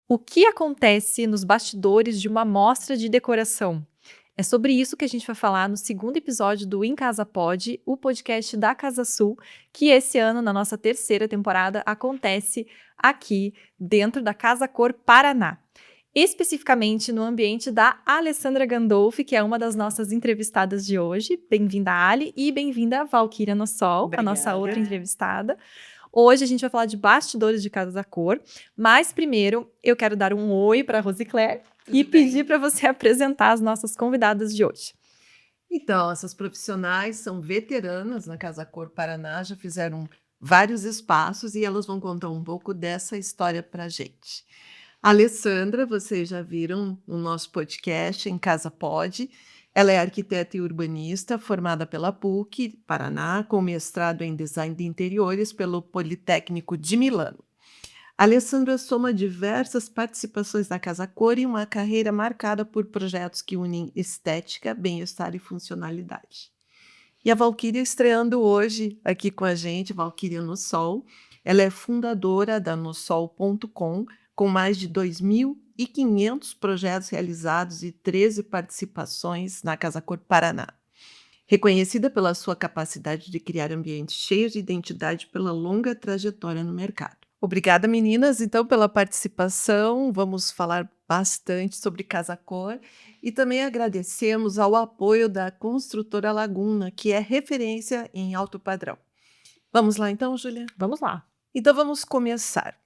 O que acontece nos bastidores de uma mostra de decoração? É sobre isso que a gente vai falar no segundo episódio do Em Casa Pod, o podcast da Casa Sul, que esse ano, na nossa terceira temporada, acontece aqui dentro da Casa Cor Paraná. Especificamente no ambiente da Alessandra Gandolfi, que é uma das nossas entrevistadas de hoje. Bem-vinda, Ali, e bem-vinda, Valquíria Nossol, a nossa outra Obrigada. entrevistada. Hoje a gente vai falar de bastidores de Casa Cor, mas primeiro eu quero dar um oi para a Rosicler e pedir para você apresentar as nossas convidadas de hoje. Então, essas profissionais são veteranas na Casa Cor Paraná, já fizeram vários espaços e elas vão contar um pouco dessa história para a gente. A Alessandra, vocês já viram no nosso podcast Em Casa Pod. Ela é arquiteta e urbanista, formada pela PUC Paraná, com mestrado em design de interiores pelo Politécnico de Milano. A Alessandra soma diversas participações na Casa Cor e uma carreira marcada por projetos que unem estética, bem-estar e funcionalidade. E a Valquíria estreando hoje aqui com a gente, Valquíria no Sol. Ela é fundadora da nosol.com, com mais de 2.500 projetos realizados e 13 participações na Casa Cor Paraná. Reconhecida pela sua capacidade de criar ambientes cheios de identidade pela longa trajetória no mercado. Obrigada, meninas, então, pela participação. Vamos falar bastante sobre Casa Cor e também agradecemos ao apoio da Construtora Laguna, que é referência em alto padrão. Vamos lá, então, Júlia? Vamos lá. Então, vamos começar.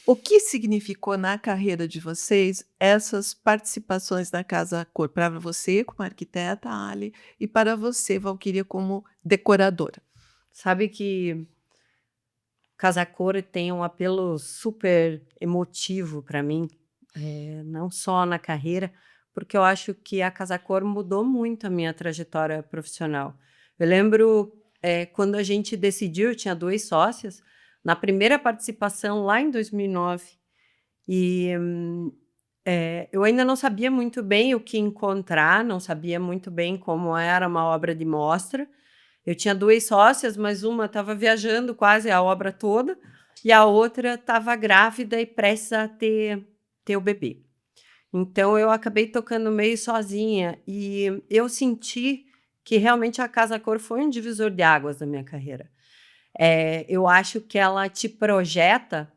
O que significou na carreira de vocês essas participações na Casa Cor? Para você, como arquiteta, Ali, e para você, Valquíria, como decoradora. Sabe que Casa Cor tem um apelo super emotivo para mim, não só na carreira, porque eu acho que a Casa Cor mudou muito a minha trajetória profissional. Eu lembro, quando a gente decidiu, eu tinha 2 sócias, na primeira participação lá em 2009, e eu ainda não sabia muito bem o que encontrar, não sabia muito bem como era uma obra de mostra. Eu tinha 2 sócias, mas uma estava viajando quase a obra toda e a outra estava grávida e prestes a ter o bebê. Então eu acabei tocando meio sozinha e eu senti que realmente a Casa Cor foi um divisor de águas na minha carreira. Eu acho que ela te projeta,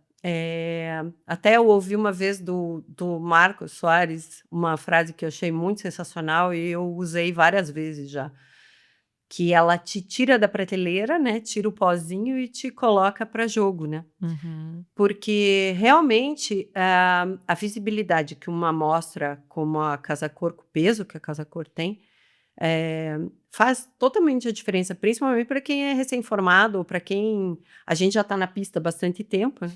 até eu ouvi uma vez do Marcos Soares uma frase que eu achei muito sensacional e eu usei várias vezes já. Que ela te tira da prateleira, né, tira o pozinho e te coloca para jogo, né. Porque realmente, a visibilidade que uma mostra como a Casa Cor, com o peso que a Casa Cor tem, faz totalmente a diferença, principalmente para quem é recém-formado ou para quem a gente já está na pista há bastante tempo, né,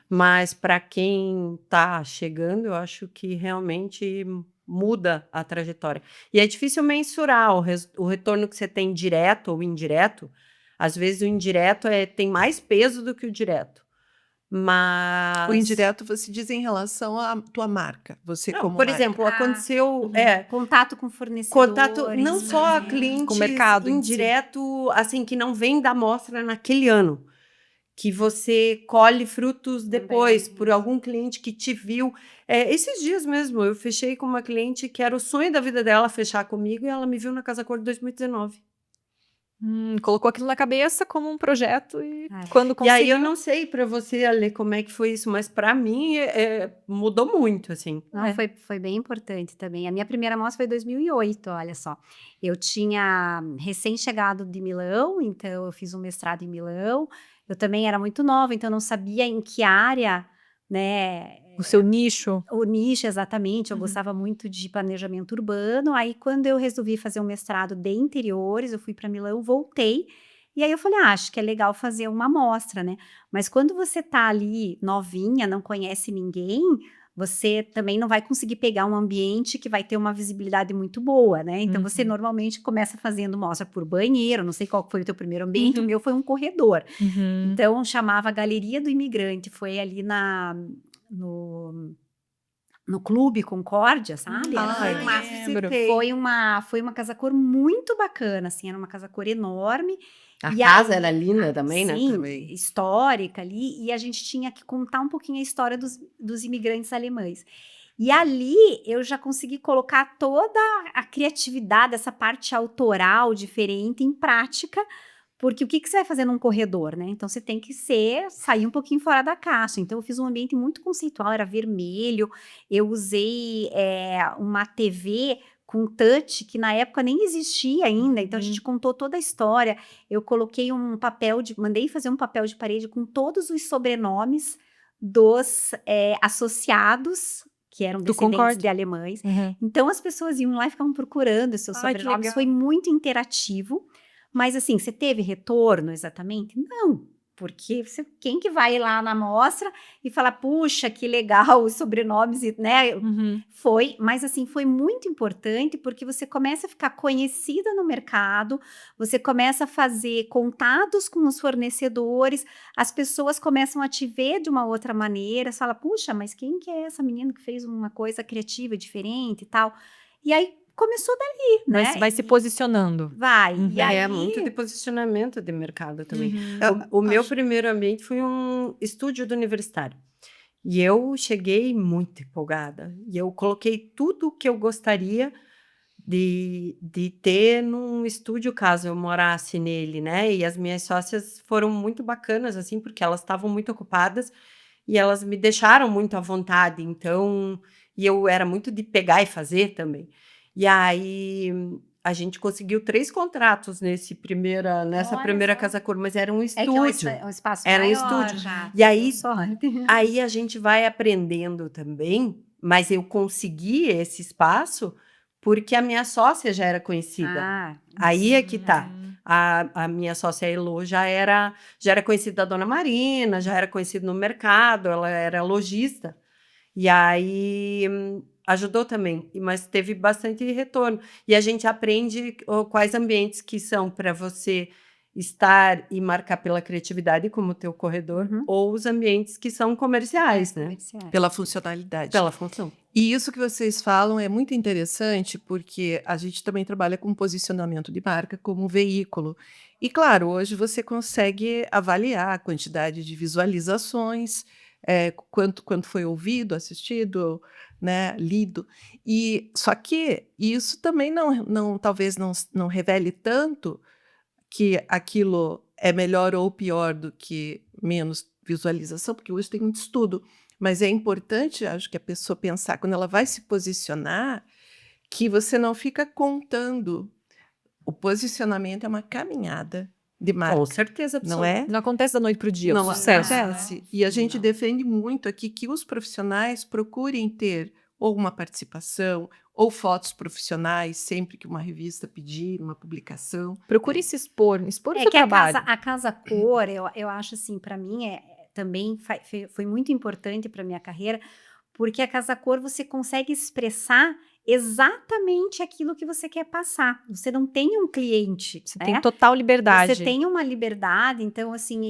mas para quem está chegando, eu acho que realmente muda a trajetória. E é difícil mensurar o retorno que você tem direto ou indireto. Às vezes o indireto tem mais peso do que o direto. Mas O indireto você diz em relação à tua marca, você não, como por marca. exemplo, aconteceu Contato com fornecedores. contato não só né? clientes Com o mercado em si. indireto, assim, que não vem da amostra naquele ano, que você colhe frutos depois por algum cliente que te viu. Esses dias mesmo, eu fechei com uma cliente que era o sonho da vida dela fechar comigo e ela me viu na Casa Cor de 2019. Colocou aquilo na cabeça como um projeto e É. quando E aí conseguiu... eu não sei para você, Ale, como é que foi isso, mas para mim mudou muito, assim. Não, foi bem importante também. A minha primeira mostra foi em 2008, olha só. Eu tinha recém-chegado de Milão, então eu fiz um mestrado em Milão. Eu também era muito nova, então eu não sabia em que área, né, O seu nicho. o nicho exatamente. Eu gostava muito de planejamento urbano. Aí, quando eu resolvi fazer um mestrado de interiores, eu fui para Milão, voltei. E aí eu falei, acho que é legal fazer uma amostra, né? Mas quando você tá ali novinha, não conhece ninguém, você também não vai conseguir pegar um ambiente que vai ter uma visibilidade muito boa, né? Então você normalmente começa fazendo mostra por banheiro, não sei qual foi o teu primeiro ambiente, o meu foi um corredor. Então chamava Galeria do Imigrante, foi ali no Clube Concórdia, sabe? lembro. Foi uma casa cor muito bacana, assim, era uma casa cor enorme A E casa era linda também, né? Sim, Também. histórica ali, e a gente tinha que contar um pouquinho a história dos imigrantes alemães. E ali eu já consegui colocar toda a criatividade, essa parte autoral diferente em prática, porque o que que você vai fazer num corredor, né? Então você tem que sair um pouquinho fora da caixa. Então eu fiz um ambiente muito conceitual, era vermelho, eu usei uma TV com touch, que na época nem existia ainda, então a gente contou toda a história. Eu coloquei mandei fazer um papel de parede com todos os sobrenomes dos associados, que eram Do descendentes Concorde. de alemães. Uhum. Então as pessoas iam lá e ficavam procurando os seus Ai, que sobrenomes. legal. Foi muito interativo. Mas assim, você teve retorno exatamente? Não, porque quem que vai lá na mostra e falar, puxa, que legal os sobrenomes, né? Uhum. Mas assim, foi muito importante porque você começa a ficar conhecida no mercado, você começa a fazer contatos com os fornecedores, as pessoas começam a te ver de uma outra maneira, você fala, puxa, mas quem que é essa menina que fez uma coisa criativa, diferente e tal? E aí começou dali, né? Vai se posicionando. Vai. Uhum. E É aí, muito de posicionamento de mercado também. Uhum. O meu primeiro ambiente foi um estúdio do universitário. E eu cheguei muito empolgada. E eu coloquei tudo o que eu gostaria de ter num estúdio, caso eu morasse nele, né? E as minhas sócias foram muito bacanas, assim, porque elas estavam muito ocupadas e elas me deixaram muito à vontade. Então, e eu era muito de pegar e fazer também. E aí a gente conseguiu 3 contratos nessa Olha primeira só. Casa Cor, mas era um é que é estúdio. um espaço Era um maior estúdio. já. E aí- Sorte. Aí a gente vai aprendendo também, mas eu consegui esse espaço porque a minha sócia já era conhecida. Ah, Aí é que tá. Uhum. A minha sócia Elô já era conhecida da Dona Marina, já era conhecida no mercado, ela era lojista. E aí ajudou também, mas teve bastante retorno. E a gente aprende quais ambientes que são para você estar e marcar pela criatividade, como o teu corredor, Uhum. ou os ambientes que são comerciais, né? comerciais. Pela funcionalidade. Pela função. E isso que vocês falam é muito interessante, porque a gente também trabalha com posicionamento de marca como veículo. E, claro, hoje você consegue avaliar a quantidade de visualizações, quanto foi ouvido, assistido, né, lido. E só que isso também talvez não revele tanto que aquilo é melhor ou pior do que menos visualização, porque hoje tem muito estudo. Mas é importante, acho que a pessoa pensar, quando ela vai se posicionar, que você não fica contando. O posicionamento é uma caminhada de marca, Com certeza, não absoluta. é? Não acontece da noite pro dia, Não o sucesso. acontece. E a gente Não. defende muito aqui que os profissionais procurem ter ou uma participação, ou fotos profissionais, sempre que uma revista pedir, uma publicação. Procure se expor o seu que trabalho. a casa cor, eu acho assim, para mim também foi muito importante para minha carreira, porque a casa cor você consegue expressar exatamente aquilo que você quer passar. Você não tem um cliente, Você né? tem total liberdade. Você tem uma liberdade, então assim,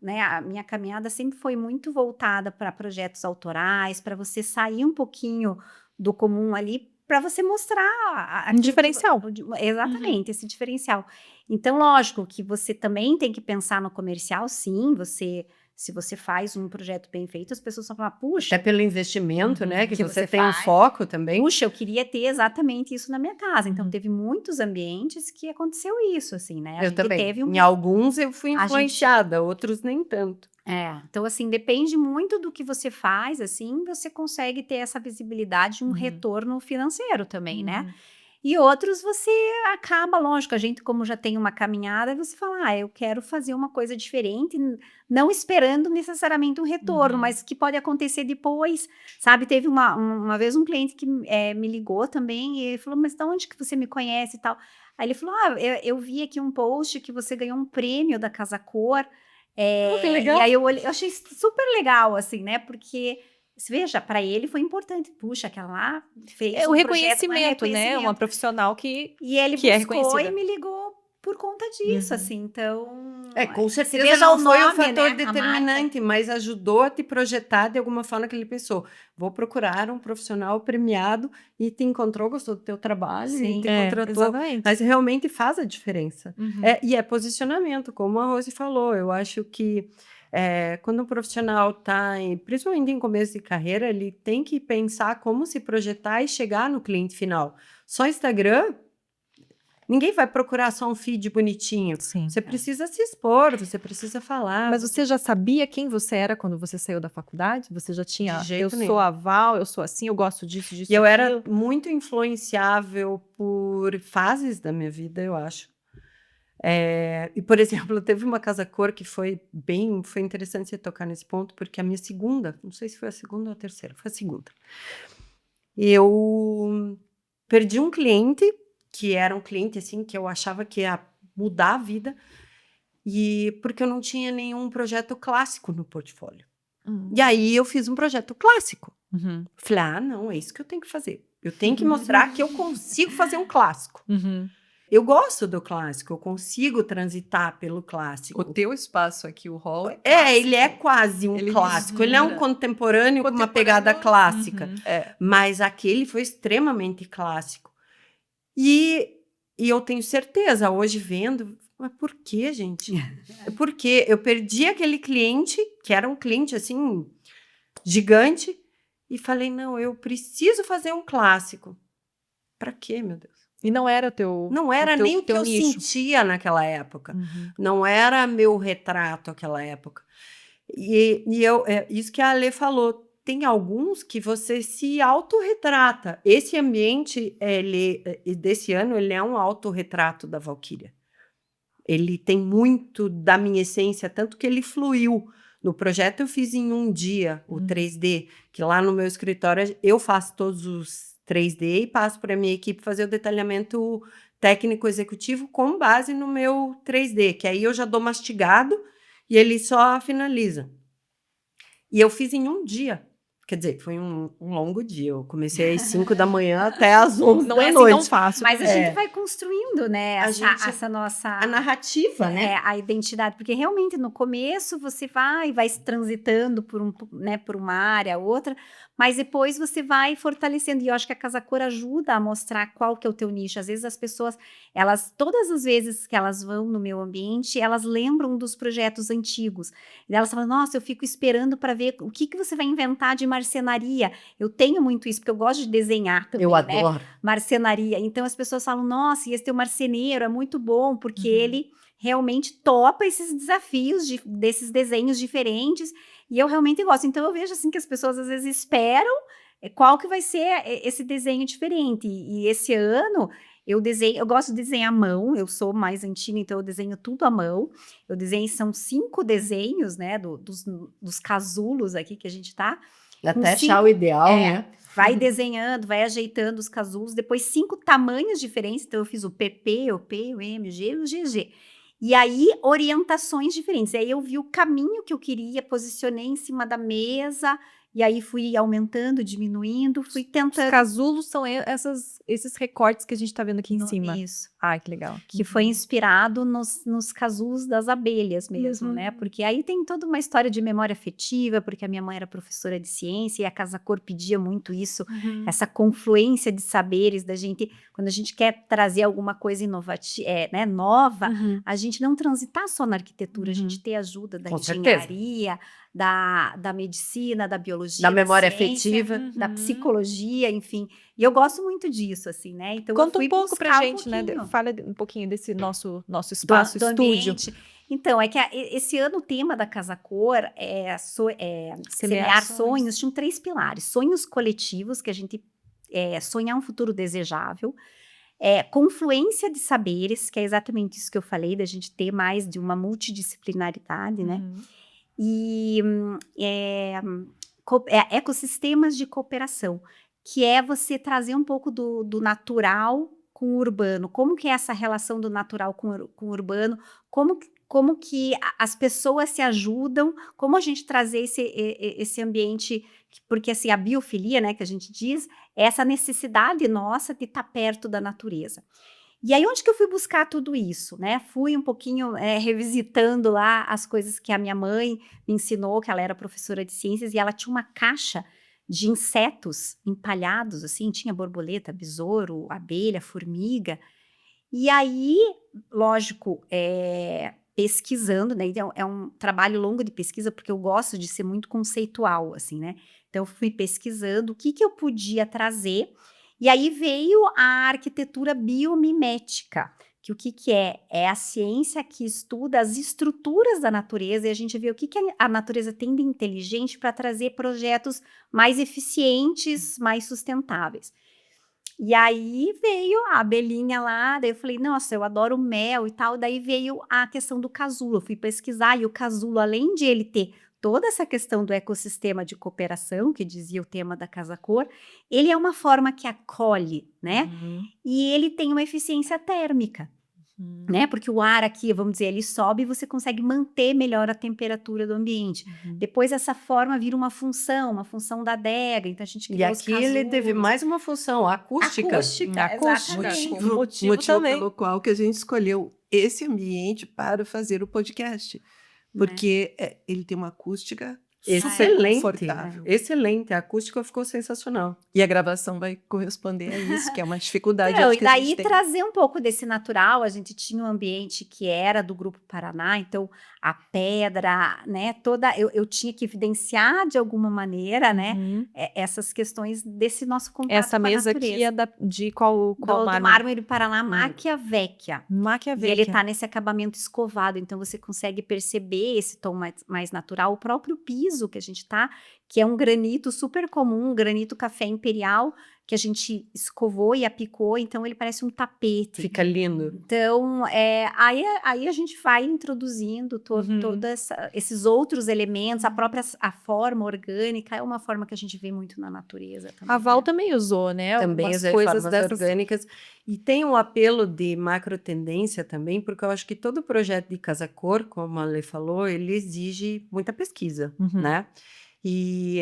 né, a minha caminhada sempre foi muito voltada para projetos autorais, para você sair um pouquinho do comum ali, para você mostrar aquilo diferencial. Exatamente, esse diferencial. Então, lógico que você também tem que pensar no comercial, sim, se você faz um projeto bem feito, as pessoas vão falar, puxa, Até pelo investimento, né? Que que você você tem um faz. foco também. puxa, eu queria ter exatamente isso na minha casa. Então, teve muitos ambientes que aconteceu isso, assim, né? Eu também. Teve Em alguns eu fui A gente- influenciada, outros nem tanto. então assim, depende muito do que você faz, assim, você consegue ter essa visibilidade, um Uhum. retorno financeiro também, né? Uhum. E outros você acaba, lógico, a gente como já tem uma caminhada, você fala, eu quero fazer uma coisa diferente, não esperando necessariamente um retorno, Uhum. mas que pode acontecer depois, sabe? Teve uma vez um cliente que me ligou também e ele falou, mas de onde que você me conhece e tal? Aí ele falou, eu vi aqui um post que você ganhou um prêmio da Casa Cor, que legal. e aí eu achei super legal, assim, né? Porque, veja, para ele foi importante. Puxa, aquela lá fez É o um reconhecimento, projeto, né? Uma profissional que e ele que é buscou reconhecida. e me ligou por conta disso, Uhum. assim, então... Com você certeza veja não o foi o nome, fator né, a marca. determinante, mas ajudou a te projetar de alguma forma que ele pensou, vou procurar um profissional premiado e te encontrou, gostou do teu trabalho e Sim. te contratou. exatamente. Mas realmente faz a diferença. Uhum. E é posicionamento, como a Rose falou. Eu acho que quando um profissional está, principalmente em começo de carreira, ele tem que pensar como se projetar e chegar no cliente final. Só Instagram, ninguém vai procurar só um feed bonitinho. Sim. Você precisa se expor, você precisa falar. Mas você já sabia quem você era quando você saiu da faculdade? Você já tinha, De jeito eu nenhum. sou a Val, eu sou assim, eu gosto disso, disso, E eu era daquilo. muito influenciável por fases da minha vida, eu acho. E, por exemplo, teve uma casa cor que foi interessante você tocar nesse ponto, porque a minha segunda, não sei se foi a segunda ou a terceira, foi a segunda. Eu perdi um cliente, que era um cliente assim, que eu achava que ia mudar a vida, e porque eu não tinha nenhum projeto clássico no portfólio. E aí eu fiz um projeto clássico. Uhum. Falei, não, é isso que eu tenho que fazer. Eu tenho que mostrar que eu consigo fazer um clássico. Uhum. Eu gosto do clássico, eu consigo transitar pelo clássico. O teu espaço aqui, o hall, Ele é quase um Ele clássico. Ele é um mistura. contemporâneo com uma pegada clássica. Uhum. Mas aquele foi extremamente clássico. E eu tenho certeza, hoje vendo, mas por que, gente? Porque eu perdi aquele cliente, que era um cliente, assim, gigante, e falei, não, eu preciso fazer um clássico. Para quê, meu Deus? E não era o teu Não era nem o que teu eu nicho. sentia naquela época. Uhum. Não era meu retrato aquela época. Isso que a Ale falou, tem alguns que você se autorretrata. Esse ambiente desse ano, ele é um autorretrato da Valquíria. Ele tem muito da minha essência, tanto que ele fluiu. No projeto eu fiz em um dia o 3D, que lá no meu escritório eu faço todos os 3D e passo para a minha equipe fazer o detalhamento técnico executivo com base no meu 3D, que aí eu já dou mastigado e ele só finaliza. E eu fiz em um dia. Quer dizer, foi um longo dia. Eu comecei às 5 da manhã até às 11 Não da é assim noite. tão fácil. Mas a também. gente vai construindo, né, A essa, gente- essa nossa... A narrativa, né? a identidade, porque realmente no começo você vai se transitando por uma área, outra, mas depois você vai fortalecendo, e eu acho que a Casa Cor ajuda a mostrar qual que é o teu nicho. Às vezes as pessoas, todas as vezes que elas vão no meu ambiente, elas lembram dos projetos antigos, e elas falam, nossa, eu fico esperando para ver o que você vai inventar de marcenaria. Eu tenho muito isso, porque eu gosto de desenhar também, Eu né? adoro. Marcenaria. Então as pessoas falam, nossa, e esse teu marceneiro é muito bom, porque Uhum. ele realmente topa esses desafios desses desenhos diferentes, e eu realmente gosto. Então eu vejo assim que as pessoas às vezes esperam qual que vai ser esse desenho diferente. E esse ano eu gosto de desenhar à mão, eu sou mais antiga, então eu desenho tudo à mão. Eu desenho, são 5 desenhos, né, dos casulos aqui que a gente tá. Até Com achar o ideal, né? Vai desenhando, vai ajeitando os casulos, depois 5 tamanhos diferentes, então eu fiz o PP, o P, o M, o G e o GG. E aí, orientações diferentes. E aí eu vi o caminho que eu queria, posicionei em cima da mesa, e aí fui aumentando, diminuindo, fui Os tentando... casulos são esses recortes que a gente tá vendo aqui em cima. Isso. Ai, que legal. Que foi inspirado nos casulos das abelhas mesmo, né? Porque aí tem toda uma história de memória afetiva, porque a minha mãe era professora de ciência e a Casa Cor pedia muito isso, essa confluência de saberes da gente. Quando a gente quer trazer alguma coisa inovativa, né, nova, a gente não transitar só na arquitetura, a gente ter ajuda da Com certeza. engenharia, da medicina, da biologia, Da memória ciência, afetiva. da psicologia, enfim. E eu gosto muito disso, assim, né? Então Conta eu fui um pouco pra buscar gente, né? pouquinho Fala um pouquinho desse nosso espaço, do estúdio. ambiente. Então, é que esse ano o tema da Casa Cor semear sonhos. Tinham 3 pilares. Sonhos coletivos, que a gente sonhar um futuro desejável. Confluência de saberes, que é exatamente isso que eu falei, da gente ter mais de uma multidisciplinaridade, né? E ecossistemas de cooperação, que é você trazer um pouco do natural com o urbano. Como que é essa relação do natural com o urbano? Como que as pessoas se ajudam? Como a gente trazer esse ambiente? Porque assim, a biofilia, né, que a gente diz, é essa necessidade nossa de estar perto da natureza. E aí, onde que eu fui buscar tudo isso, né? Fui um pouquinho revisitando lá as coisas que a minha mãe me ensinou, que ela era professora de ciências, e ela tinha uma caixa de insetos empalhados, assim, tinha borboleta, besouro, abelha, formiga. E aí, lógico, pesquisando, né? Então, é um trabalho longo de pesquisa, porque eu gosto de ser muito conceitual, assim, né? Então, eu fui pesquisando o que eu podia trazer, e aí veio a arquitetura biomimética, que o que é? É a ciência que estuda as estruturas da natureza, e a gente vê o que a natureza tem de inteligente para trazer projetos mais eficientes, mais sustentáveis. E aí veio a abelhinha lá, daí eu falei, nossa, eu adoro mel e tal. Daí veio a questão do casulo. Eu fui pesquisar e o casulo, além de ele ter toda essa questão do ecossistema de cooperação, que dizia o tema da Casa Cor, ele é uma forma que acolhe, né? Uhum. E ele tem uma eficiência térmica, né? Porque o ar aqui, vamos dizer, ele sobe e você consegue manter melhor a temperatura do ambiente. Uhum. Depois essa forma vira uma função da adega, então a gente E criou os aqui ele teve casulos. mais uma função, a acústica. Acústica. Exatamente. Motivo também. Pelo qual que a gente escolheu esse ambiente para fazer o podcast. Porque ele tem uma acústica super Excelente, confortável. excelente, a acústica ficou sensacional. E a gravação vai corresponder a isso, que é uma dificuldade Não, acho e que a daí gente tem. trazer um pouco desse natural, a gente tinha um ambiente que era do Grupo Paraná, então a pedra, né, toda, eu tinha que evidenciar de alguma maneira, né, Uhum. essas questões desse nosso contato Essa com a mesa natureza. aqui é de qual do mármore? mármore Paraná Macchia Vecchia. E ele Maquiavélica. tá nesse acabamento escovado, então você consegue perceber esse tom mais natural. O próprio piso que a gente tá, que é um granito super comum, um granito café imperial, que a gente escovou e apicou, então ele parece um tapete. Fica lindo. Então, aí a gente vai introduzindo Uhum. todos esses outros elementos, a forma orgânica, é uma forma que a gente vê muito na natureza também. A Val né? também usou, né? Também Algumas usei coisas formas dessas. orgânicas. E tem um apelo de macrotendência também, porque eu acho que todo projeto de Casa Cor, como a Lê falou, ele exige muita pesquisa, Uhum. né? E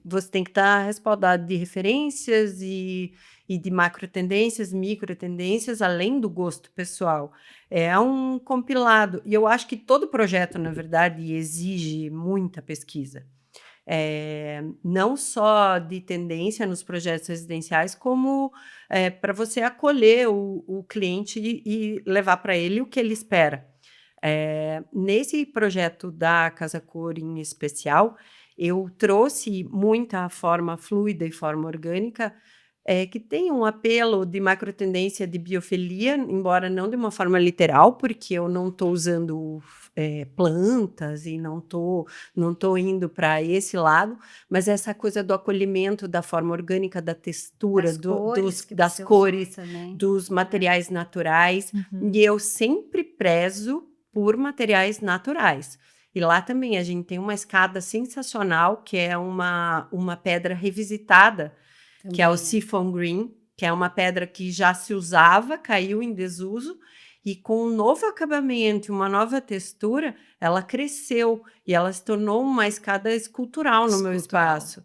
você tem que estar respaldado de referências e de macrotendências, microtendências, além do gosto pessoal. É um compilado. E eu acho que todo projeto, na verdade, exige muita pesquisa. Não só de tendência nos projetos residenciais, como para você acolher o cliente e levar para ele o que ele espera. Nesse projeto da Casa Cor em especial, eu trouxe muita forma fluida e forma orgânica, que tem um apelo de macrotendência de biofilia, embora não de uma forma literal, porque eu não estou usando plantas e não tô indo para esse lado, mas essa coisa do acolhimento da forma orgânica, da textura, das cores, também. dos materiais naturais, Uhum. e eu sempre prezo por materiais naturais. E lá também a gente tem uma escada sensacional, que é uma pedra revisitada, que é o Siphon Green, que é uma pedra que já se usava, caiu em desuso, e com um novo acabamento e uma nova textura, ela cresceu e ela se tornou uma escada escultural no meu espaço.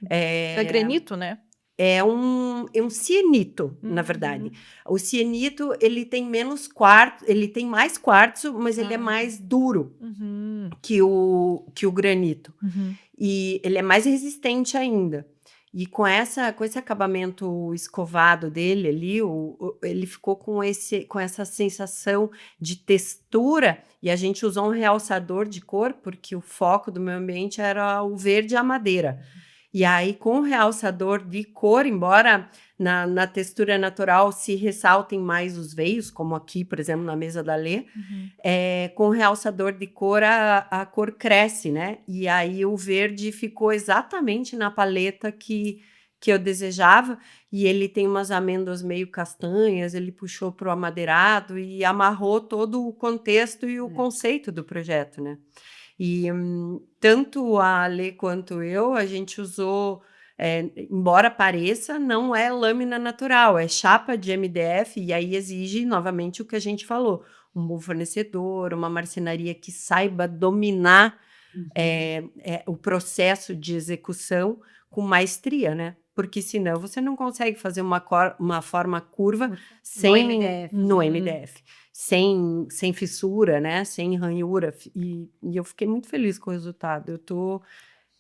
É granito, né? É um cianito, na verdade. O cianito, ele tem menos quartzo, ele tem mais quartzo, mas ele é mais duro Uhum. que o granito. Uhum. E ele é mais resistente ainda. E com esse acabamento escovado dele ali, ele ficou com essa sensação de textura, e a gente usou um realçador de cor, porque o foco do meu ambiente era o verde e a madeira. E aí, com o realçador de cor, embora na textura natural se ressaltem mais os veios, como aqui, por exemplo, na mesa da Lê, com o realçador de cor, a cor cresce, né? E aí o verde ficou exatamente na paleta que eu desejava, e ele tem umas amêndoas meio castanhas, ele puxou para o amadeirado e amarrou todo o contexto e o conceito do projeto, né? E tanto a Lê quanto eu, a gente usou, embora pareça, não é lâmina natural, é chapa de MDF, e aí exige, novamente, o que a gente falou, um bom fornecedor, uma marcenaria que saiba dominar o processo de execução com maestria, né? Porque senão você não consegue fazer uma forma curva sem, MDF. no MDF, sem fissura, né? Sem ranhura. E eu fiquei muito feliz com o resultado.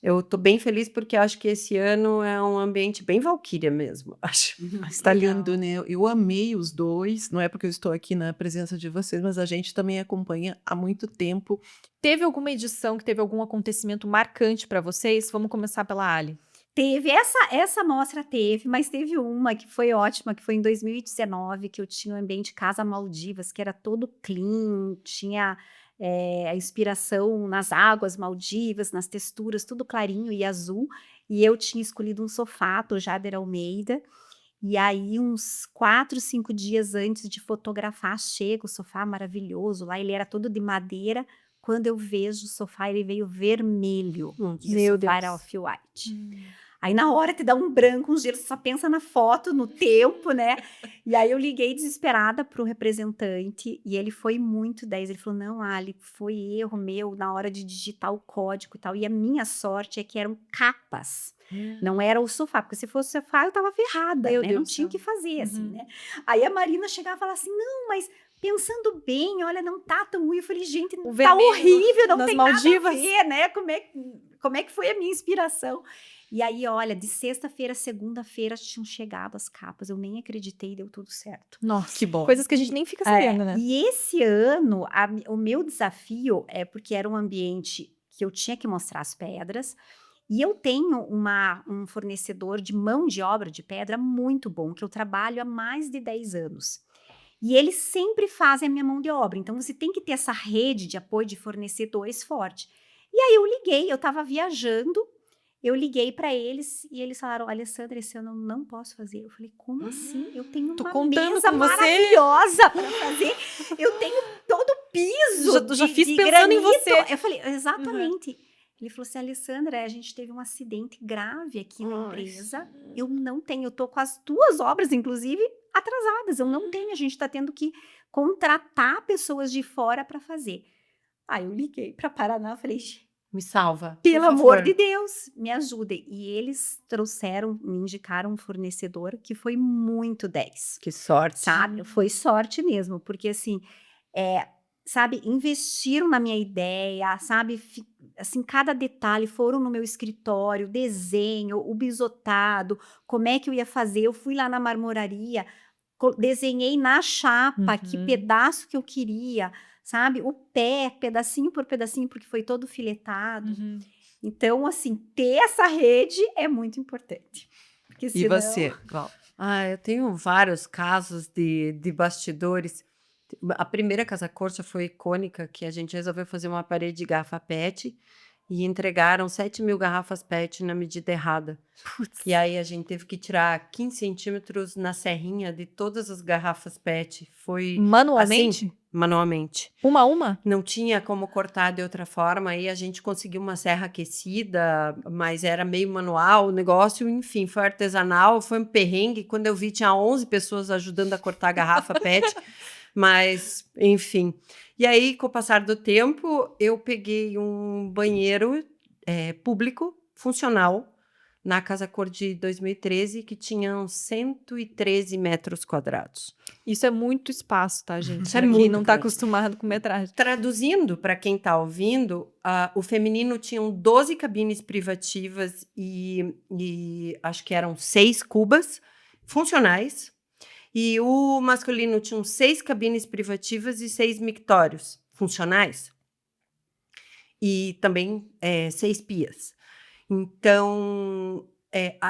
Eu tô bem feliz porque eu acho que esse ano é um ambiente bem Valquíria mesmo, acho. Está Legal. lindo, né? Eu amei os dois. Não é porque eu estou aqui na presença de vocês, mas a gente também acompanha há muito tempo. Teve alguma edição que teve algum acontecimento marcante para vocês? Vamos começar pela Ali. Teve, essa mostra teve, mas teve uma que foi ótima, que foi em 2019, que eu tinha um ambiente Casa Maldivas, que era todo clean, tinha a inspiração nas águas Maldivas, nas texturas, tudo clarinho e azul, e eu tinha escolhido um sofá do Jader Almeida, e aí uns 4, 5 dias antes de fotografar, chega o sofá maravilhoso lá, ele era todo de madeira, quando eu vejo o sofá, ele veio vermelho, e Meu o sofá Deus. era off-white. Aí na hora te dá um branco, um gelo, você só pensa na foto, no tempo, né? E aí eu liguei desesperada pro representante e ele foi muito 10. Ele falou, não, Ali, foi erro meu na hora de digitar o código e tal. E a minha sorte é que eram capas, não era o sofá. Porque se fosse o sofá, eu tava ferrada, Meu né? Deus Não do tinha o céu. que fazer, assim, Uhum. né? Aí a Marina chegava e falava assim, não, mas pensando bem, olha, não tá tão ruim. Eu falei, gente, O tá vermelho horrível, não nas tem Maldivas. nada a ver, né? Como é que foi a minha inspiração? E aí, olha, de sexta-feira a segunda-feira tinham chegado as capas. Eu nem acreditei, deu tudo certo. Nossa, Que bom. coisas que a gente nem fica sabendo, né? E esse ano, o meu desafio é porque era um ambiente que eu tinha que mostrar as pedras. E eu tenho um fornecedor de mão de obra de pedra muito bom, que eu trabalho há mais de 10 anos. E eles sempre fazem a minha mão de obra. Então, você tem que ter essa rede de apoio de fornecedores forte. E aí eu liguei, eu estava viajando, eu liguei para eles e eles falaram, Alessandra, esse ano eu não posso fazer. Eu falei, como assim? Eu tenho Tô uma contando mesa com você. maravilhosa para fazer. Eu tenho todo o piso Já fiz de pensando em granito. você. Eu falei, exatamente. Ele falou assim, Alessandra, a gente teve um acidente grave aqui na empresa. Eu não tenho, eu tô com as 2 obras, inclusive, atrasadas. Eu não tenho, a gente está tendo que contratar pessoas de fora para fazer. Aí eu liguei para Paraná, falei, Me salva, por pelo favor. amor de Deus, me ajudem. E eles me indicaram um fornecedor que foi muito 10, Que sorte. sabe? Foi sorte mesmo, porque assim, sabe, investiram na minha ideia, sabe? Assim, cada detalhe, foram no meu escritório, desenho, o bisotado, como é que eu ia fazer. Eu fui lá na marmoraria, desenhei na chapa que Uhum. pedaço que eu queria, sabe? O pé, pedacinho por pedacinho, porque foi todo filetado. Uhum. Então, assim, ter essa rede é muito importante. Porque E senão... você, Val? Eu tenho vários casos de bastidores. A primeira Casa Corsa foi icônica, que a gente resolveu fazer uma parede de garrafa PET e entregaram 7.000 garrafas PET na medida errada. E aí a gente teve que tirar 15 centímetros na serrinha de todas as garrafas PET. Foi Manualmente? assim, manualmente. Uma a uma? Não tinha como cortar de outra forma, aí a gente conseguiu uma serra aquecida, mas era meio manual o negócio, enfim, foi artesanal, foi um perrengue. Quando eu vi, tinha 11 pessoas ajudando a cortar a garrafa PET, mas, enfim. E aí, com o passar do tempo, eu peguei um banheiro público, funcional, na Casa Cor de 2013, que tinha uns 113 metros quadrados. Isso é muito espaço, tá, gente? Isso é Pra quem muito não tá grande. acostumado com metragem. Traduzindo para quem está ouvindo, o feminino tinham 12 cabines privativas e acho que eram 6 cubas funcionais. E o masculino tinha 6 cabines privativas e 6 mictórios funcionais. E também 6 pias. Então,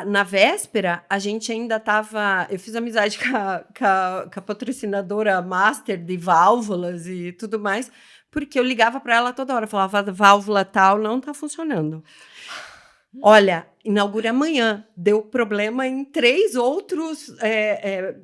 na véspera, a gente ainda estava... Eu fiz amizade com a patrocinadora master de válvulas e tudo mais, porque eu ligava para ela toda hora, falava, válvula tal não está funcionando. Olha, inaugura amanhã. Deu problema em 3 outros,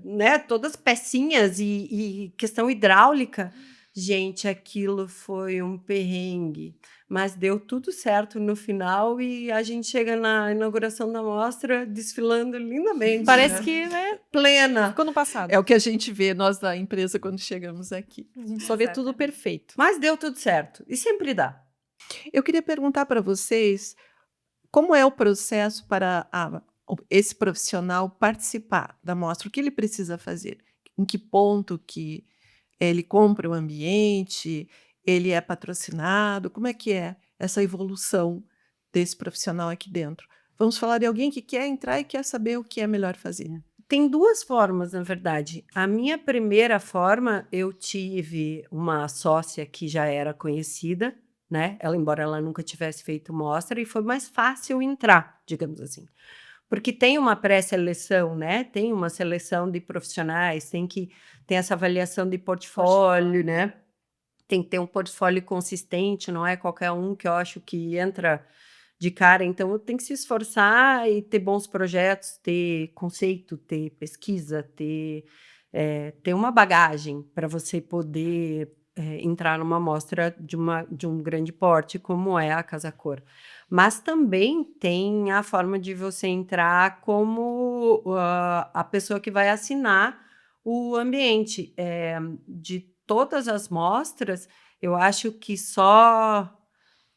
né, todas pecinhas e questão hidráulica. Gente, aquilo foi um perrengue. Mas deu tudo certo no final e a gente chega na inauguração da mostra desfilando lindamente. Parece né? que, né, Plena. ficou no passado. É o que a gente vê, nós da empresa, quando chegamos aqui. A gente só vê tudo Exatamente. perfeito. Mas deu tudo certo. E sempre dá. Eu queria perguntar para vocês como é o processo para esse profissional participar da mostra? O que ele precisa fazer? Em que ponto que ele compra o ambiente? Ele é patrocinado? Como é que é essa evolução desse profissional aqui dentro? Vamos falar de alguém que quer entrar e quer saber o que é melhor fazer. Tem 2 formas, na verdade. A minha primeira forma, eu tive uma sócia que já era conhecida, né? Embora ela nunca tivesse feito mostra, e foi mais fácil entrar, digamos assim. Porque tem uma pré-seleção, né? Tem uma seleção de profissionais, tem essa avaliação de portfólio, né? Tem que ter um portfólio consistente, não é qualquer um que eu acho que entra de cara. Então, tem que se esforçar e ter bons projetos, ter conceito, ter pesquisa, ter uma bagagem para você poder entrar numa mostra de um grande porte, como é a Casa Cor. Mas também tem a forma de você entrar como a pessoa que vai assinar o ambiente. De todas as mostras, eu acho que só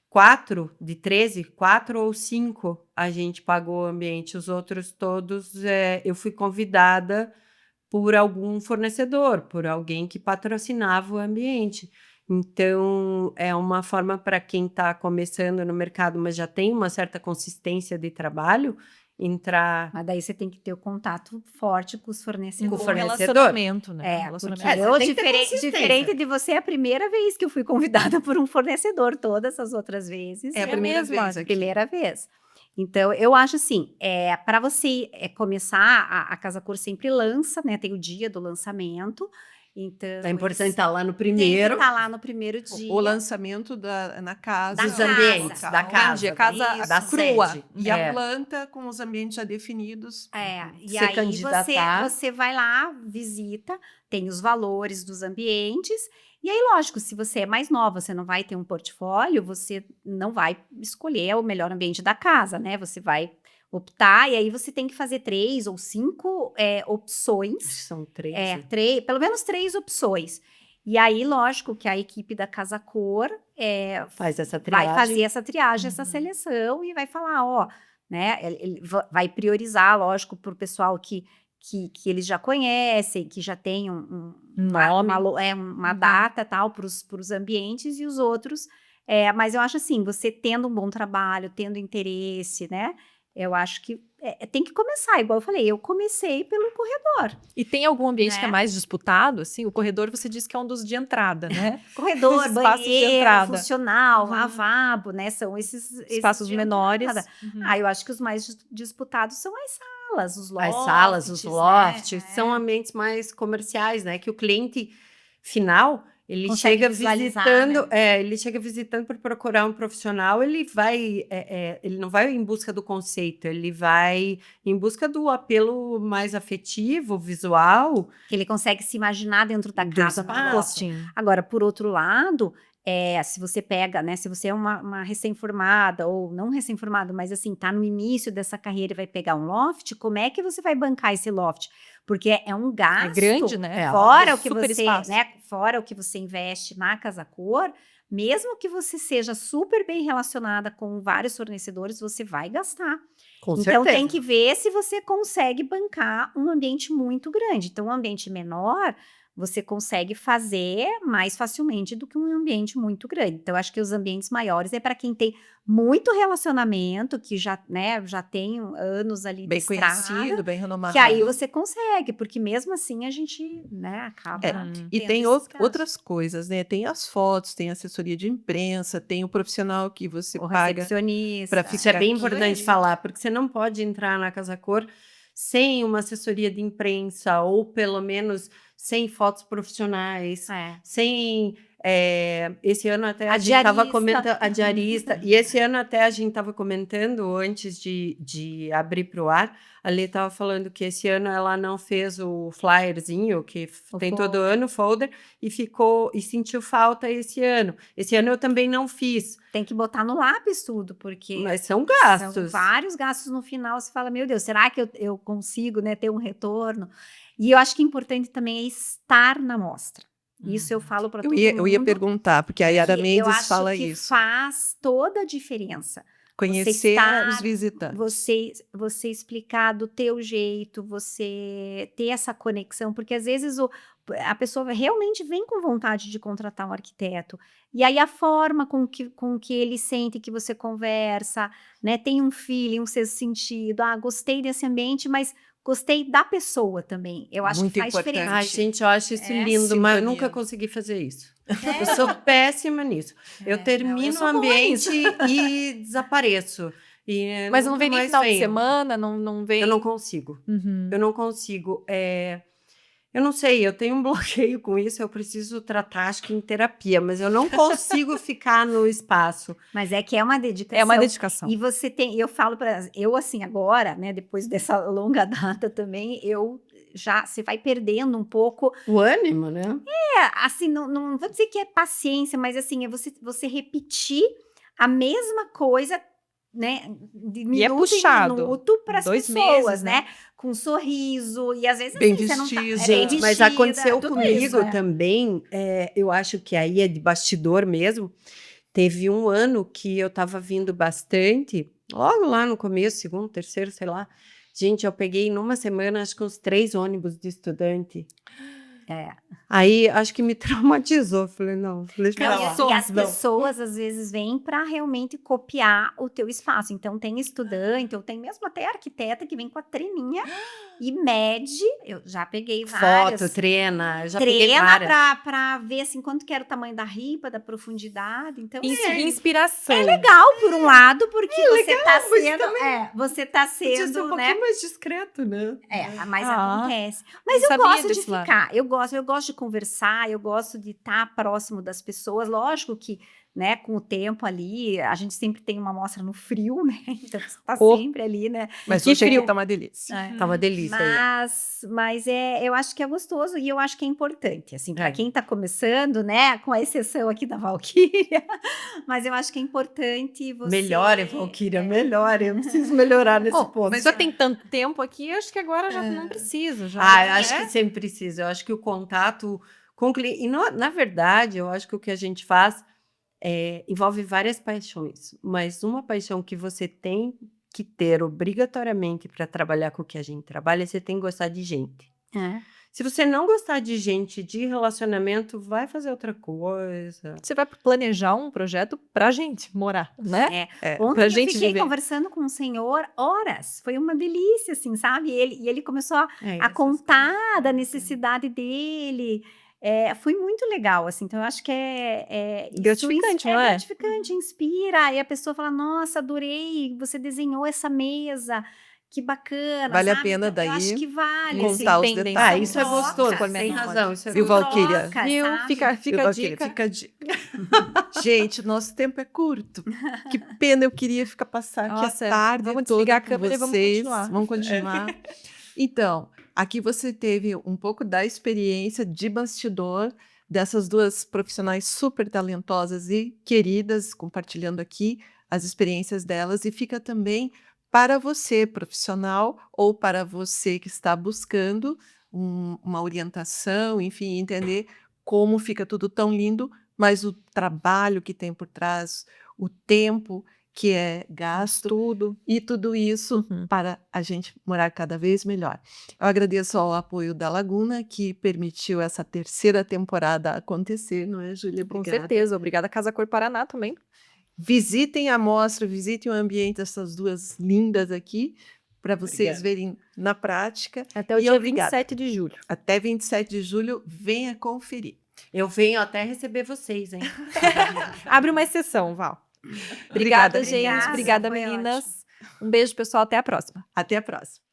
4 de 13, 4 ou 5 a gente pagou o ambiente. Os outros todos eu fui convidada por algum fornecedor, por alguém que patrocinava o ambiente. Então, é uma forma para quem está começando no mercado, mas já tem uma certa consistência de trabalho, entrar. Mas daí você tem que ter o contato forte com os fornecedores. Com o fornecedor. Relacionamento, né? Porque Relacionamento. eu, tem que ter diferente de você, é a primeira vez que eu fui convidada por um fornecedor, todas as outras vezes. É a primeira mesma, vez aqui. Primeira vez. Então, eu acho assim, para você começar, a Casa Cor sempre lança, né? Tem o dia do lançamento. Então, É importante estar lá no tem que primeiro. estar lá no primeiro dia. O lançamento na casa. Da Dos casa. ambientes, da casa. Entendi, a casa Isso. da crua. sede. E a planta com os ambientes já definidos. E Se aí candidatar. você vai lá, visita, tem os valores dos ambientes. E aí, lógico, se você é mais nova, você não vai ter um portfólio, você não vai escolher o melhor ambiente da casa, né? Você vai optar, e aí você tem que fazer 3 ou 5 opções. São 3. Pelo menos 3 opções. E aí, lógico, que a equipe da Casa Cor Faz essa triagem. vai fazer essa triagem, essa seleção, e vai falar, né? Ele vai priorizar, lógico, para o pessoal que eles já conhecem, que já tem uma data tal para os ambientes, e os outros. Mas eu acho assim, você tendo um bom trabalho, tendo interesse, né? Eu acho que tem que começar, igual eu falei, eu comecei pelo corredor. E tem algum ambiente Né? que é mais disputado? Assim, o corredor você disse que é um dos de entrada, né? Corredor, Espaços de banheiro, entrada. funcional, Uhum. lavabo, né? São esses Espaços de menores. entrada. Uhum. Eu acho que os mais disputados são as salas, os lofts. As salas, os lofts, né? são ambientes mais comerciais, né? Que o cliente final, ele Consegue chega visualizar, visitando, né? ele chega visitando para procurar um profissional, ele não vai em busca do conceito, ele vai em busca do apelo mais afetivo, visual. Que ele consegue se imaginar dentro da Do casa. espaço. Gostinho. Agora, por outro lado, se você pega, né? Se você é uma recém-formada, ou não recém-formada, mas assim, tá no início dessa carreira e vai pegar um loft, como é que você vai bancar esse loft? Porque é um gasto. É grande, né? Fora o que Super você, espaço. né? Fora o que você investe na Casa Cor, mesmo que você seja super bem relacionada com vários fornecedores, você vai gastar. Com Então certeza. tem que ver se você consegue bancar um ambiente muito grande. Então, um ambiente menor, você consegue fazer mais facilmente do que um ambiente muito grande. Então, acho que os ambientes maiores é para quem tem muito relacionamento, que já tem anos ali Bem de estrada, conhecido, bem renomado. que aí você consegue, porque mesmo assim a gente, né, acaba E tendo tem esses gastos. outras coisas, né? Tem as fotos, tem a assessoria de imprensa, tem o profissional que você O paga recepcionista. para Isso é bem aqui. importante falar, porque você não pode entrar na Casa Cor sem uma assessoria de imprensa, ou pelo menos sem fotos profissionais, sem... esse ano até a gente estava comentando, a diarista, e esse ano até a gente estava comentando, antes de abrir para o ar, a Lê estava falando que esse ano ela não fez o flyerzinho, que tem todo ano, o folder, e sentiu falta esse ano. Esse ano eu também não fiz. Tem que botar no lápis tudo, porque Mas são gastos. são vários gastos no final. Você fala, meu Deus, será que eu consigo, né, ter um retorno? E eu acho que é importante também estar na mostra. Isso eu falo para todo mundo. Eu ia perguntar, porque a Yara eu Mendes acho fala que isso. faz toda a diferença. Conhecer estar- os visitantes. você explicar do teu jeito, você ter essa conexão, porque às vezes a pessoa realmente vem com vontade de contratar um arquiteto, e aí a forma com que ele sente que você conversa, né, tem um feeling, um sexto sentido, gostei desse ambiente, mas gostei da pessoa também, eu acho Muito que faz importante. diferença. Ai, gente, eu acho isso É. lindo, mas eu Sintonia. nunca consegui fazer isso. Eu sou péssima nisso. Eu Não, eu termino o sou boa nisso. ambiente e desapareço. E Mas não nunca vem nem mais final de venho. semana, não vem. Eu não consigo. Uhum. Eu não consigo. Eu não sei, eu tenho um bloqueio com isso, eu preciso tratar, acho que em terapia, mas eu não consigo ficar no espaço. Mas é que é uma dedicação. É uma dedicação. E você tem, eu falo para eu assim agora, né, depois dessa longa data também, você vai perdendo um pouco, O ânimo, né? assim, não vou dizer que é paciência, mas assim, é você repetir a mesma coisa, né, de E é minuto puxado. em minuto para as 2 pessoas, meses, né? Com um sorriso, e às vezes Bem assim, você não tá, vestido. Gente, mas vestida, aconteceu tudo comigo isso, é. também, eu acho que aí é de bastidor mesmo. Teve um ano que eu estava vindo bastante, logo lá no começo, segundo, terceiro, sei lá. Gente, eu peguei numa semana, acho que uns 3 ônibus de estudante. É. Aí, acho que me traumatizou. Falei, não, deixa pra Não, lá. e as Não. pessoas às vezes vêm para realmente copiar o teu espaço. Então tem estudante, ou tem mesmo até arquiteta que vem com a treninha e mede. Eu já peguei várias. Foto, treina, eu já peguei Treina várias. para ver assim quanto que era o tamanho da ripa, da profundidade. Então Inspiração. é legal por um lado, porque você tá mas sendo, você tá Podia ser um sendo, pouquinho né? mais discreto, né? Mas Ah, acontece. Mas não eu sabia gosto de desse lado. ficar, eu gosto de conversar, eu gosto de estar próximo das pessoas. Lógico que, né, com o tempo ali, a gente sempre tem uma amostra no frio, né? Então você tá Oh. sempre ali, né? Mas Que hoje aqui frio. tá uma delícia. Tá uma delícia aí. Mas eu acho que é gostoso e eu acho que é importante, assim, para É. quem tá começando, né, com a exceção aqui da Valquíria, mas eu acho que é importante você... Melhore, Valquíria, melhore. Eu preciso melhorar nesse Bom, ponto. mas já tem tanto tempo aqui, acho que agora já não precisa. Já, Eu né? acho que sempre precisa. Eu acho que o contato com o cliente... E, na verdade, eu acho que o que a gente faz envolve várias paixões. Mas uma paixão que você tem que ter obrigatoriamente para trabalhar com o que a gente trabalha, você tem que gostar de gente. É. Se você não gostar de gente, de relacionamento, vai fazer outra coisa. Você vai planejar um projeto pra gente morar, né? Ontem pra eu gente fiquei viver. conversando com um senhor horas, foi uma delícia, assim, sabe? E ele começou a Essas contar coisas. da necessidade dele. Foi muito legal, assim. Então, eu acho que isso Gratificante, não é? gratificante, inspira. E a pessoa fala: Nossa, adorei, você desenhou essa mesa, que bacana. Vale a sabe? pena Então, eu daí acho que vale. Eles contar os entendem, detalhes. Isso é Troca, gostoso. troca, Tem troca. razão. Isso é Viu, gostoso. Valquíria? troca, Viu? sabe? Fica a Valquíria, dica. fica a dica. Gente, nosso tempo é curto. Que pena, eu queria ficar passar aqui Nossa, a tarde vamos toda desligar a com câmera e vamos vocês. continuar. Vamos continuar. Então, aqui você teve um pouco da experiência de bastidor dessas duas profissionais super talentosas e queridas, compartilhando aqui as experiências delas, e fica também para você, profissional, ou para você que está buscando uma orientação, enfim, entender como fica tudo tão lindo, mas o trabalho que tem por trás, o tempo que é gasto Tudo. e tudo isso para a gente morar cada vez melhor. Eu agradeço ao apoio da Laguna, que permitiu essa terceira temporada acontecer, não é, Júlia? Com Obrigada. certeza. Obrigada, Casa Cor Paraná também. Visitem a mostra, visitem o ambiente dessas duas lindas aqui, para vocês verem na prática. Até o E dia obrigada. 27 de julho. Até 27 de julho, venha conferir. Eu venho até receber vocês, hein? Abre uma exceção, Val. Obrigada, Obrigada, gente. meninas. Obrigada, Foi meninas. Um beijo, pessoal. Até a próxima. Até a próxima.